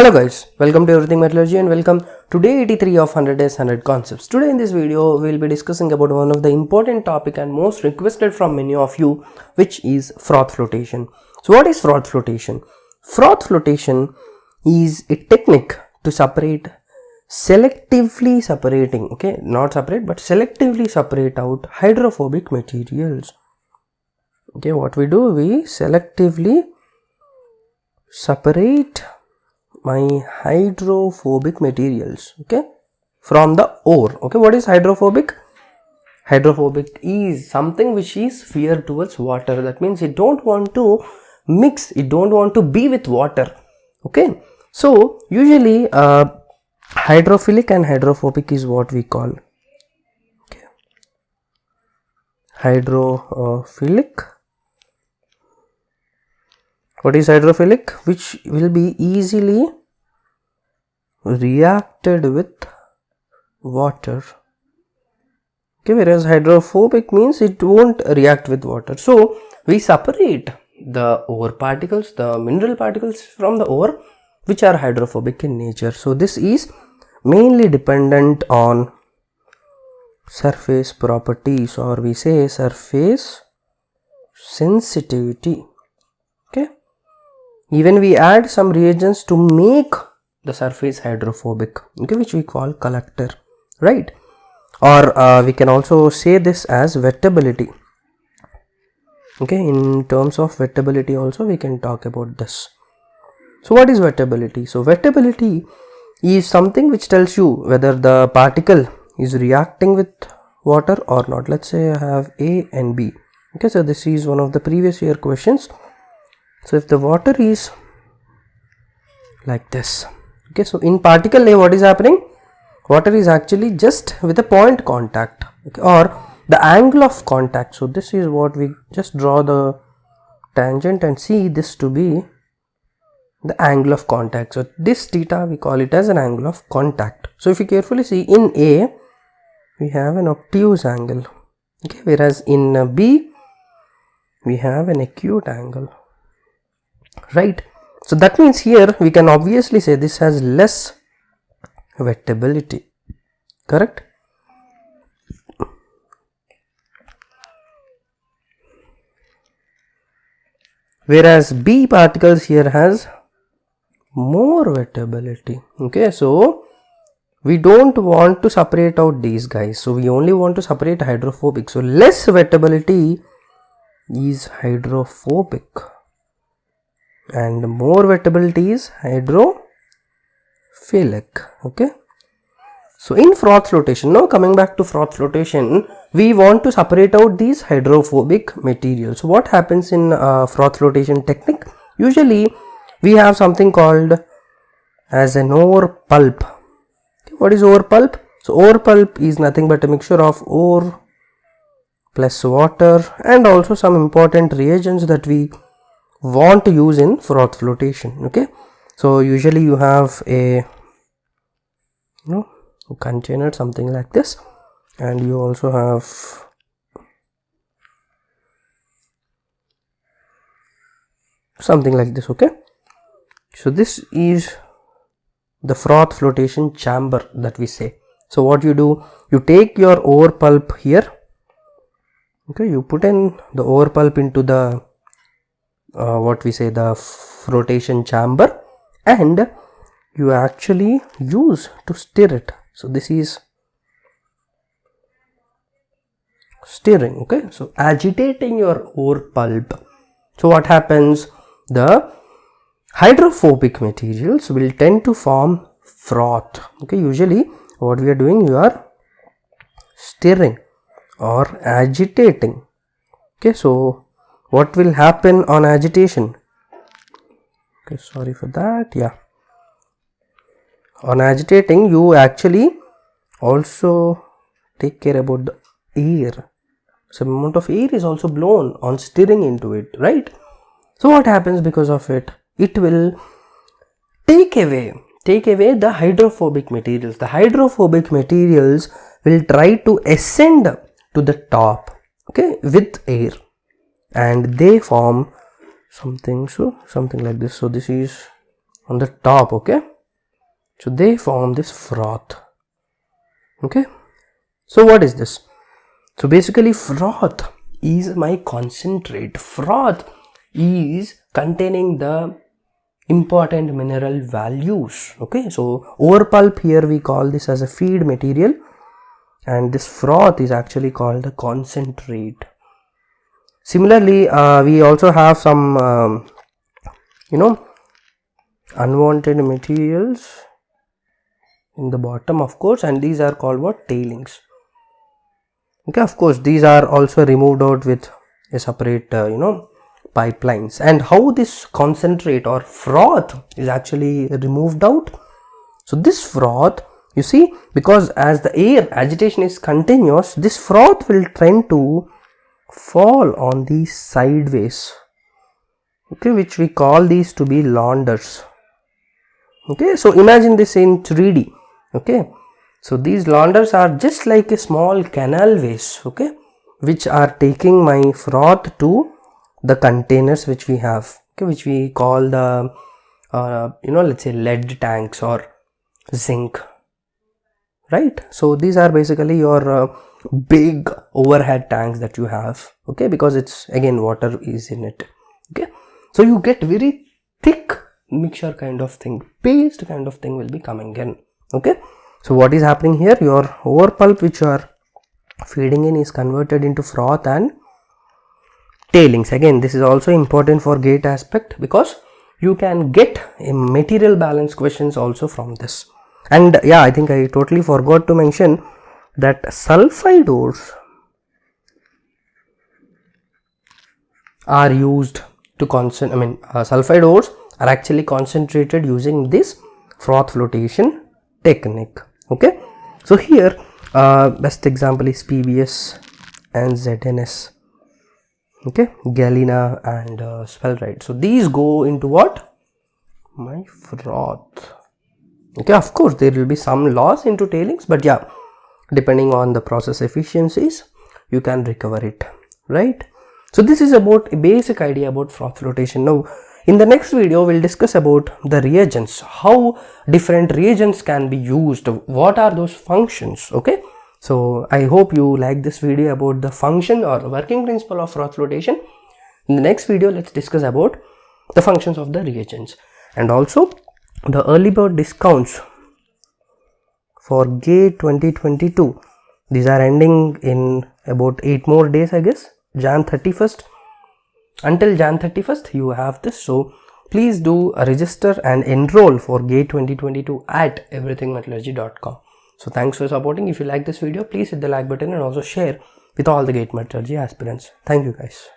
Hello guys, welcome to Everything Metallurgy and welcome to day 83 of 100 days 100 concepts. Today in this video we will be discussing about one of the important topic and most requested from many of you, which is froth flotation. So what is froth flotation? Froth flotation is a technique to selectively separate out hydrophobic materials. Okay, what we do, we selectively separate my hydrophobic materials, okay, from the ore. Okay, what is hydrophobic? Hydrophobic is something which is fear towards water. That means it don't want to mix, it don't want to be with water. Okay, so usually hydrophilic and hydrophobic is what we call. Okay, hydrophilic. What is hydrophilic? Which will be easily reacted with water. Okay, whereas hydrophobic means it won't react with water. So we separate the ore particles, the mineral particles from the ore, which are hydrophobic in nature. So this is mainly dependent on surface properties, or we say surface sensitivity. Okay, even we add some reagents to make the surface hydrophobic, okay, which we call collector, right? Or we can also say this as wettability. Okay, in terms of wettability also we can talk about this. So what is wettability? So wettability is something which tells you whether the particle is reacting with water or not. Let's say I have A and B. Okay, so this is one of the previous year questions. So if the water is like this, okay, so in particle A what is happening? Water is actually just with a point contact, okay, or the angle of contact. So this is what we just draw the tangent and see this to be the angle of contact. So this theta we call it as an angle of contact. So if you carefully see, in A we have an obtuse angle, okay, whereas in B we have an acute angle, right? So that means here we can obviously say this has less wettability, correct? Whereas B particles here has more wettability. Okay, so we don't want to separate out these guys, so we only want to separate hydrophobic. So less wettability is hydrophobic and more wettability is hydrophilic. Okay, so in froth flotation, now coming back to froth flotation, we want to separate out these hydrophobic materials. So what happens in froth flotation technique? Usually we have something called as an ore pulp. Okay, what is ore pulp? So ore pulp is nothing but a mixture of ore plus water and also some important reagents that we want to use in froth flotation. Okay, so usually you have a container, something like this, and you also have something like this. Okay, so this is the froth flotation chamber that we say. So what you do, you take your ore pulp here, okay, you put in the ore pulp into the what we say the flotation chamber, and you actually use to stir it. So this is stirring, okay, so agitating your ore pulp. So what happens? The hydrophobic materials will tend to form froth. Okay, usually what we are doing, you are stirring or agitating. Okay, so what will happen on agitation? Okay, sorry for that. Yeah, on agitating you actually also take care about the air. Some amount of air is also blown on stirring into it, right? So what happens because of it? It will take away the hydrophobic materials. The hydrophobic materials will try to ascend to the top, okay, with air, and they form something like this. So this is on the top, okay, So they form this froth. Okay, so what is this? So basically froth is my concentrate. Froth is containing the important mineral values. Okay, so ore pulp here we call this as a feed material, and this froth is actually called the concentrate. Similarly, we also have some unwanted materials in the bottom, of course, and these are called what? Tailings. Okay, of course, these are also removed out with a separate pipelines. And how this concentrate or froth is actually removed out? So this froth, you see, because as the air agitation is continuous, this froth will tend to fall on these sideways, okay, which we call these to be launders. Okay, so imagine this in 3D. Okay, so these launders are just like a small canal ways, okay, which are taking my froth to the containers which we have, okay, which we call the let's say lead tanks or zinc, right? So these are basically your big overhead tanks that you have, okay, because it's again water is in it. Okay, so you get very thick mixture kind of thing, paste kind of thing will be coming in. Okay, so what is happening here? Your ore pulp which you are feeding in is converted into froth and tailings. Again, this is also important for gate aspect because you can get a material balance questions also from this. And yeah, I think I totally forgot to mention that sulfide ores are used to sulfide ores are actually concentrated using this froth flotation technique. Okay, so here best example is PBS and ZNS, okay, galena and sphalerite. So these go into what? My froth. Okay, of course there will be some loss into tailings, but yeah, depending on the process efficiencies you can recover it, right? So this is about a basic idea about froth flotation. Now in the next video we'll discuss about the reagents, how different reagents can be used, what are those functions. Okay, so I hope you like this video about the function or working principle of froth flotation. In the next video let's discuss about the functions of the reagents and also the early bird discounts for GATE 2022. These are ending in about 8 more days, I guess. Jan 31st. Until Jan 31st you have this, so please do register and enroll for GATE 2022 at everythingmetallurgy.com. So thanks for supporting. If you like this video, please hit the like button and also share with all the GATE metallurgy aspirants. Thank you guys.